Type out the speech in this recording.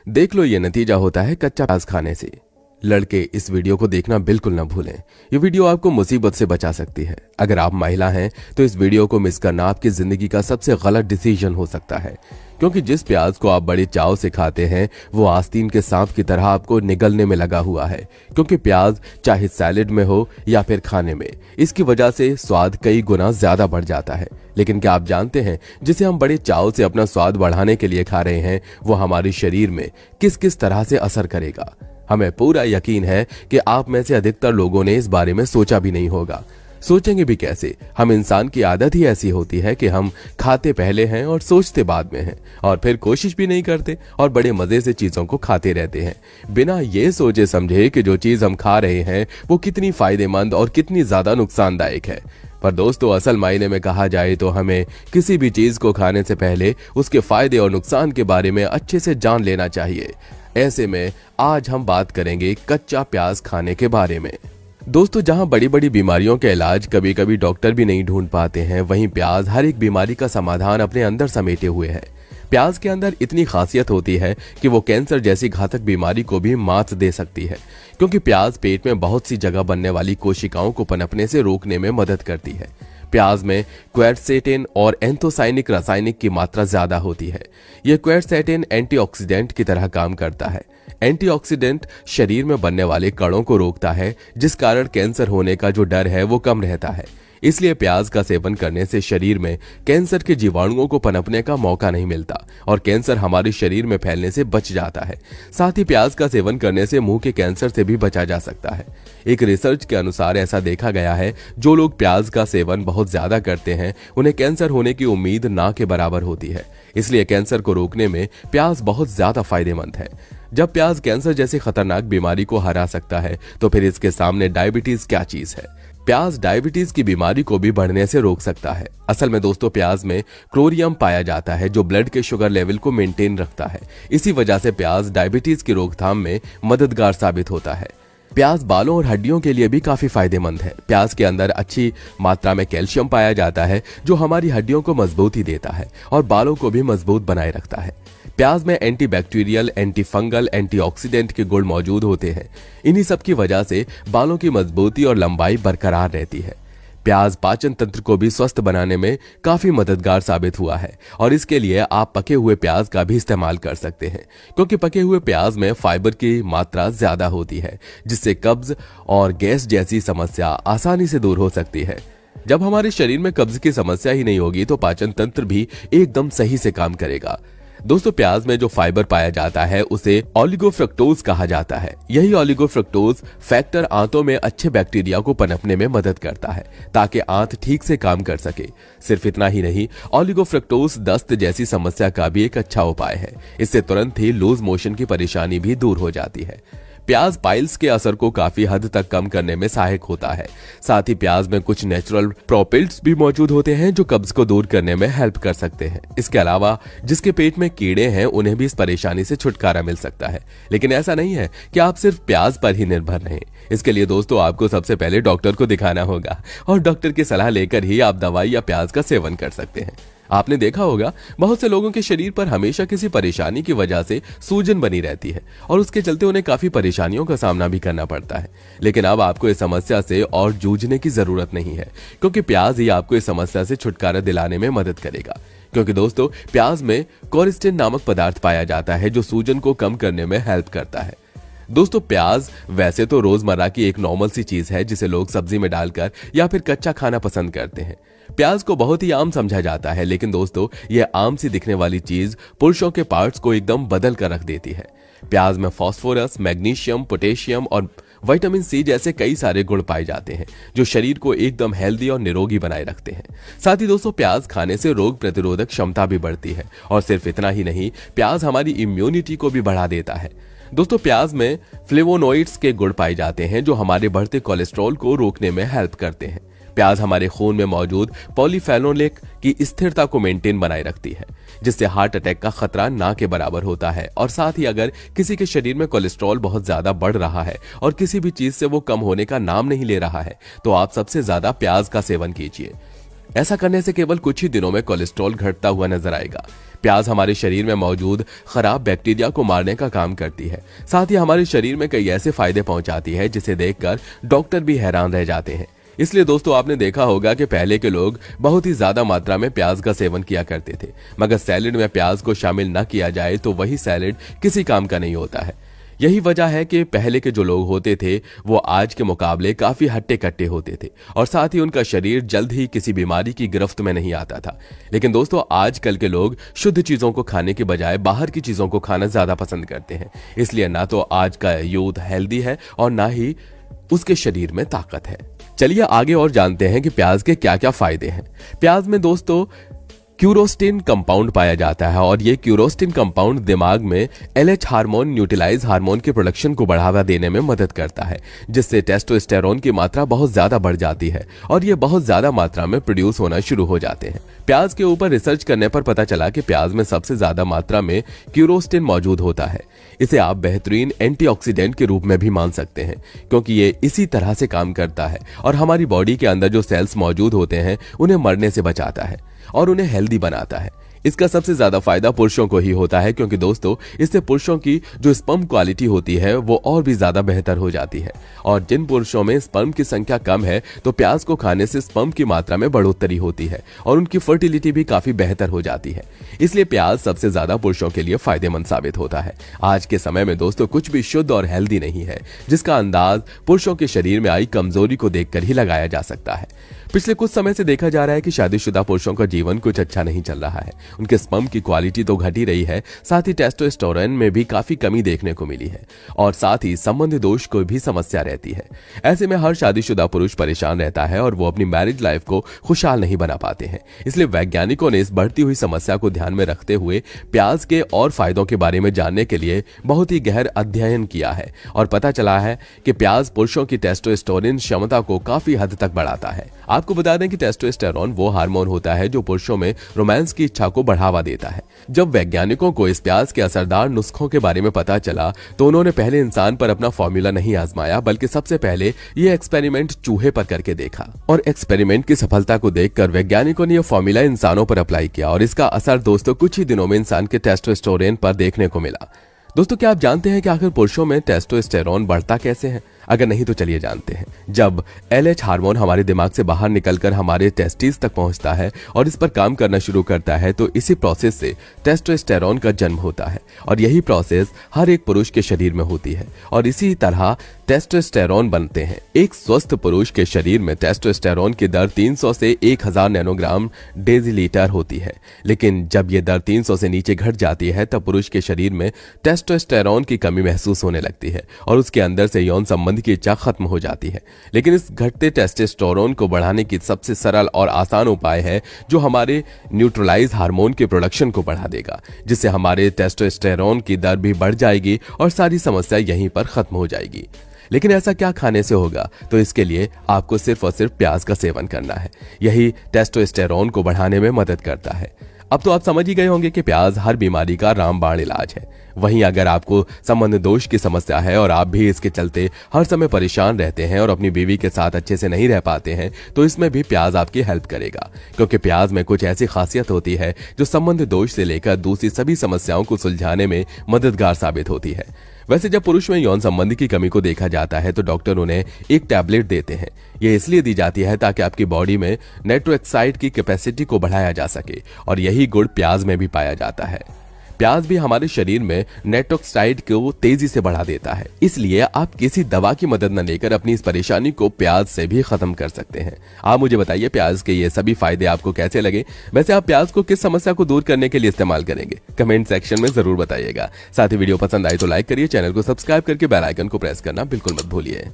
देख लो, ये नतीजा होता है कच्चा प्याज खाने से। लड़के इस वीडियो को देखना बिल्कुल ना भूलें। ये वीडियो आपको मुसीबत से बचा सकती है। अगर आप महिला हैं तो इस वीडियो को मिस करना आपकी जिंदगी का सबसे गलत डिसीजन हो सकता है, क्योंकि जिस प्याज को आप बड़े चाव से खाते हैं वो आस्तीन के सांप की तरह आपको निगलने में लगा हुआ है। क्योंकि प्याज चाहे सैलेड में हो या फिर खाने में, इसकी वजह से स्वाद कई गुना ज्यादा बढ़ जाता है। लेकिन क्या आप जानते हैं, जिसे हम बड़े चाव से अपना स्वाद बढ़ाने के लिए खा रहे हैं वो हमारे शरीर में किस किस तरह से असर करेगा? हमें पूरा यकीन है कि आप में से अधिकतर लोगों ने इस बारे में सोचा भी नहीं होगा। सोचेंगे भी कैसे? हम इंसान की आदत ही ऐसी होती है कि हम खाते पहले हैं और सोचते बाद में हैं, और फिर कोशिश भी नहीं करते और बड़े मजे से चीजों को खाते रहते हैं, बिना ये सोचे समझे कि जो चीज हम खा रहे हैं वो कितनी फायदेमंद और कितनी ज्यादा नुकसानदायक है। पर दोस्तों, असल मायने में कहा जाए तो हमें किसी भी चीज को खाने से पहले उसके फायदे और नुकसान के बारे में अच्छे से जान लेना चाहिए। ऐसे में आज हम बात करेंगे कच्चा प्याज खाने के बारे में। दोस्तों, जहां बड़ी बड़ी बीमारियों के इलाज कभी कभी डॉक्टर भी नहीं ढूंढ पाते हैं, वहीं प्याज हर एक बीमारी का समाधान अपने अंदर समेटे हुए है। प्याज के अंदर इतनी खासियत होती है कि वो कैंसर जैसी घातक बीमारी को भी मात दे सकती है, क्योंकि प्याज पेट में बहुत सी जगह बनने वाली कोशिकाओं को पनपने से रोकने में मदद करती है। प्याज में क्वेरसेटिन और एंथोसाइनिक रासायनिक की मात्रा ज्यादा होती है। यह क्वेरसेटिन एंटीऑक्सीडेंट की तरह काम करता है। एंटीऑक्सीडेंट शरीर में बनने वाले कणों को रोकता है, जिस कारण कैंसर होने का जो डर है वो कम रहता है। इसलिए प्याज का सेवन करने से शरीर में कैंसर के जीवाणुओं को पनपने का मौका नहीं मिलता और कैंसर हमारे शरीर में फैलने से बच जाता है। साथ ही प्याज का सेवन करने से मुंह के कैंसर से भी बचा जा सकता है। एक रिसर्च के अनुसार ऐसा देखा गया है, जो लोग प्याज का सेवन बहुत ज्यादा करते हैं उन्हें कैंसर होने की उम्मीद ना के बराबर होती है। इसलिए कैंसर को रोकने में प्याज बहुत ज्यादा फायदेमंद है। जब प्याज कैंसर जैसी खतरनाक बीमारी को हरा सकता है, तो फिर इसके सामने डायबिटीज क्या चीज है? प्याज डायबिटीज की बीमारी को भी बढ़ने से रोक सकता है। असल में दोस्तों, प्याज में क्लोरियम पाया जाता है जो ब्लड के शुगर लेवल को मेंटेन रखता है। इसी वजह से प्याज डायबिटीज की रोकथाम में मददगार साबित होता है। प्याज बालों और हड्डियों के लिए भी काफी फायदेमंद है। प्याज के अंदर अच्छी मात्रा में कैल्शियम पाया जाता है जो हमारी हड्डियों को मजबूती देता है और बालों को भी मजबूत बनाए रखता है। प्याज में एंटीबैक्टीरियल, एंटीफंगल, एंटीऑक्सीडेंट के गुण मौजूद होते हैं। इन्हीं सब की वजह से बालों की मजबूती और लंबाई बरकरार रहती है। प्याज पाचन तंत्र को भी स्वस्थ बनाने में काफी मददगार साबित हुआ है और इसके लिए आप पके हुए प्याज का भी इस्तेमाल कर सकते हैं, क्योंकि पके हुए प्याज में फाइबर की मात्रा ज्यादा होती है, जिससे कब्ज और गैस जैसी समस्या आसानी से दूर हो सकती है। जब हमारे शरीर में कब्ज की समस्या ही नहीं होगी तो पाचन तंत्र भी एकदम सही से काम करेगा। दोस्तों, प्याज में जो फाइबर पाया जाता है उसे ओलिगोफ्रक्टोज कहा जाता है। यही ओलिगोफ्रक्टोज फैक्टर आंतों में अच्छे बैक्टीरिया को पनपने में मदद करता है ताकि आंत ठीक से काम कर सके। सिर्फ इतना ही नहीं, ओलिगोफ्रक्टोज दस्त जैसी समस्या का भी एक अच्छा उपाय है। इससे तुरंत ही लूज मोशन की परेशानी भी दूर हो जाती है। प्याज पाइल्स के असर को काफी हद तक कम करने में सहायक होता है। साथ ही प्याज में कुछ नेचुरल प्रोपिल्स भी मौजूद होते हैं जो कब्ज को दूर करने में हेल्प कर सकते हैं। इसके अलावा जिसके पेट में कीड़े हैं उन्हें भी इस परेशानी से छुटकारा मिल सकता है। लेकिन ऐसा नहीं है कि आप सिर्फ प्याज पर ही निर्भर रहें। इसके लिए दोस्तों, आपको सबसे पहले डॉक्टर को दिखाना होगा और डॉक्टर की सलाह लेकर ही आप दवाई या प्याज का सेवन कर सकते हैं। आपने देखा होगा, बहुत से लोगों के शरीर पर हमेशा किसी परेशानी की वजह से सूजन बनी रहती है और उसके चलते उन्हें काफी परेशानियों का सामना भी करना पड़ता है। लेकिन अब आपको इस समस्या से और जूझने की जरूरत नहीं है, क्योंकि प्याज ही आपको इस समस्या से छुटकारा दिलाने में मदद करेगा। क्योंकि दोस्तों, प्याज में कोरिस्टिन नामक पदार्थ पाया जाता है जो सूजन को कम करने में हेल्प करता है। दोस्तों, प्याज वैसे तो रोजमर्रा की एक नॉर्मल सी चीज है जिसे लोग सब्जी में डालकर या फिर कच्चा खाना पसंद करते हैं। प्याज को बहुत ही आम समझा जाता है, लेकिन दोस्तों, यह आम सी दिखने वाली चीज पुरुषों के पार्ट्स को एकदम बदल कर रख देती है। प्याज में फास्फोरस, मैग्नीशियम, पोटेशियम और विटामिन सी जैसे कई सारे गुण पाए जाते हैं जो शरीर को एकदम हेल्दी और निरोगी बनाए रखते हैं। साथ ही दोस्तों, प्याज खाने से रोग प्रतिरोधक क्षमता भी बढ़ती है और सिर्फ इतना ही नहीं, प्याज हमारी इम्यूनिटी को भी बढ़ा देता है। दोस्तों, प्याज में फ्लेवोनोइड्स के गुण पाए जाते हैं जो हमारे बढ़ते कोलेस्ट्रॉल को रोकने में हेल्प करते हैं। प्याज हमारे खून में मौजूद पॉलीफेनोलिक की स्थिरता को मेंटेन बनाए रखती है, जिससे हार्ट अटैक का खतरा ना के बराबर होता है। और साथ ही अगर किसी के शरीर में कोलेस्ट्रॉल बहुत ज्यादा बढ़ रहा है और किसी भी चीज से वो कम होने का नाम नहीं ले रहा है, तो आप सबसे ज्यादा प्याज का सेवन कीजिए। ऐसा करने से केवल कुछ ही दिनों में कोलेस्ट्रॉल घटता हुआ नजर आएगा। प्याज हमारे शरीर में मौजूद खराब बैक्टीरिया को मारने का काम करती है। साथ ही हमारे शरीर में कई ऐसे फायदे पहुंचाती है जिसे देखकर डॉक्टर भी हैरान रह जाते हैं। इसलिए दोस्तों आपने देखा होगा कि पहले के लोग बहुत ही ज्यादा मात्रा में प्याज का सेवन किया करते थे, मगर सैलेड में प्याज को शामिल न किया जाए तो वही सैलेड किसी काम का नहीं होता है। यही वजह है कि पहले के जो लोग होते थे वो आज के मुकाबले काफी हट्टे कट्टे होते थे और साथ ही उनका शरीर जल्द ही किसी बीमारी की गिरफ्त में नहीं आता था। लेकिन दोस्तों आजकल के लोग शुद्ध चीजों को खाने के बजाय बाहर की चीजों को खाना ज्यादा पसंद करते हैं। इसलिए ना तो आज का यूथ हेल्दी है और ना ही उसके शरीर में ताकत है। चलिए आगे और जानते हैं कि प्याज के क्या क्या फायदे हैं। प्याज में दोस्तों क्यूरोस्टिन कंपाउंड पाया जाता है और ये क्यूरोस्टिन कंपाउंड दिमाग में LH हार्मोन न्यूट्रलाइज हार्मोन के प्रोडक्शन को बढ़ावा देने में मदद करता है, जिससे टेस्टोस्टेरोन की मात्रा बहुत ज्यादा बढ़ जाती है और ये बहुत ज्यादा मात्रा में प्रोड्यूस होना शुरू हो जाते हैं। प्याज के ऊपर रिसर्च करने पर पता चला कि प्याज में सबसे ज्यादा मात्रा में क्यूरोस्टिन मौजूद होता है। इसे आप बेहतरीन एंटीऑक्सीडेंट के रूप में भी मान सकते हैं, क्योंकि ये इसी तरह से काम करता है और हमारी बॉडी के अंदर जो सेल्स मौजूद होते हैं उन्हें मरने से बचाता है और उन्हें हेल्दी बनाता है। इसका सबसे ज्यादा फायदा पुरुषों को ही होता है, क्योंकि दोस्तों इससे पुरुषों की जो स्पर्म क्वालिटी होती है वो और भी ज्यादा बेहतर हो जाती है। और जिन पुरुषों में स्पर्म की संख्या कम है तो प्याज को खाने से स्पर्म की मात्रा में बढ़ोतरी होती है और उनकी फर्टिलिटी भी काफी बेहतर हो जाती है। इसलिए प्याज सबसे ज्यादा पुरुषों के लिए फायदेमंद साबित होता है। आज के समय में दोस्तों कुछ भी शुद्ध और हेल्दी नहीं है, जिसका अंदाज पुरुषों के शरीर में आई कमजोरी को देखकर ही लगाया जा सकता है। पिछले कुछ समय से देखा जा रहा है कि शादीशुदा पुरुषों का जीवन कुछ अच्छा नहीं चल रहा है। उनके स्पर्म की क्वालिटी तो घटी रही है, साथ ही टेस्टोस्टेरोन में भी काफी कमी देखने को मिली है और साथ ही संबंध दोष को भी समस्या रहती है। ऐसे में हर शादीशुदा पुरुष परेशान रहता है और वो अपनी मैरिज लाइफ को खुशहाल नहीं बना पाते हैं। इसलिए वैज्ञानिकों ने इस बढ़ती हुई समस्या को ध्यान में रखते हुए प्याज के और फायदों के बारे में जानने के लिए बहुत ही गहर अध्ययन किया है और पता चला है कि प्याज पुरुषों की टेस्टोस्टेरोन क्षमता को काफी हद तक बढ़ाता है। आपको बता दें कि टेस्टोस्टेरोन वो हार्मोन होता है जो पुरुषों में रोमांस की इच्छा को बढ़ावा देता है। जब वैज्ञानिकों को इस प्याज के असरदार नुस्खों के बारे में पता चला तो उन्होंने पहले इंसान पर अपना फॉर्मूला नहीं आजमाया, बल्कि सबसे पहले ये एक्सपेरिमेंट चूहे पर करके देखा और एक्सपेरिमेंट की सफलता को देखकर वैज्ञानिकों ने यह फॉर्मूला इंसानों पर अप्लाई किया और इसका असर दोस्तों कुछ ही दिनों में इंसान के टेस्टोस्टेरोन पर देखने को मिला। दोस्तों क्या आप जानते हैं कि आखिर पुरुषों में टेस्टोस्टेरोन बढ़ता कैसे है? अगर नहीं तो चलिए जानते हैं। जब LH हार्मोन हमारे दिमाग से बाहर निकलकर हमारे टेस्टिस तक पहुंचता है और इस पर काम करना शुरू करता है तो इसी प्रोसेस से टेस्टोस्टेरोन का जन्म होता है और यही प्रोसेस हर एक पुरुष के शरीर में होती है और इसी तरह टेस्टोस्टेरोन बनते हैं। एक स्वस्थ पुरुष के शरीर में टेस्टोस्टेरोन की दर 300 से 1000 नैनोग्राम डेसीलीटर होती है, लेकिन जब ये दर 300 से नीचे घट जाती है तब पुरुष के शरीर में टेस्टोस्टेरोन की कमी महसूस होने लगती है और उसके अंदर से यौन संबंध की इच्छा खत्म हो जाती है। लेकिन इस घटते टेस्टोस्टेरोन को बढ़ाने की सबसे सरल और आसान उपाय है जो हमारे न्यूट्रलाइज हार्मोन के प्रोडक्शन को बढ़ा देगा, जिससे हमारे टेस्टोस्टेरोन की दर भी बढ़ जाएगी और सारी समस्या यहीं पर खत्म हो जाएगी। लेकिन ऐसा क्या खाने से होगा? तो इसके लिए आपको सिर्फ और सिर्फ प्याज का सेवन करना है। यही टेस्टोस्टेरोन को बढ़ाने में मदद करता है। अब तो आप समझ ही गए होंगे कि प्याज हर बीमारी का रामबाण इलाज है। वहीं अगर आपको संबंध दोष की समस्या है और आप भी इसके चलते हर समय परेशान रहते हैं और अपनी बीवी के साथ अच्छे से नहीं रह पाते हैं तो इसमें भी प्याज आपकी हेल्प करेगा, क्योंकि प्याज में कुछ ऐसी खासियत होती है जो संबंध दोष से लेकर दूसरी सभी समस्याओं को सुलझाने में मददगार साबित होती है। वैसे जब पुरुष में यौन संबंध की कमी को देखा जाता है तो डॉक्टर उन्हें एक टैबलेट देते हैं। यह इसलिए दी जाती है ताकि आपकी बॉडी में नाइट्रोक्साइड की कैपेसिटी को बढ़ाया जा सके और यही गुण प्याज में भी पाया जाता है। प्याज भी हमारे शरीर में नाइट्रोक्साइड को तेजी से बढ़ा देता है, इसलिए आप किसी दवा की मदद न लेकर अपनी इस परेशानी को प्याज से भी खत्म कर सकते हैं। आप मुझे बताइए प्याज के ये सभी फायदे आपको कैसे लगे? वैसे आप प्याज को किस समस्या को दूर करने के लिए इस्तेमाल करेंगे? कमेंट सेक्शन में जरूर बताइएगा। साथ ही वीडियो पसंद आए तो लाइक करिए, चैनल को सब्सक्राइब करके बेल आइकन को प्रेस करना बिल्कुल मत भूलिए।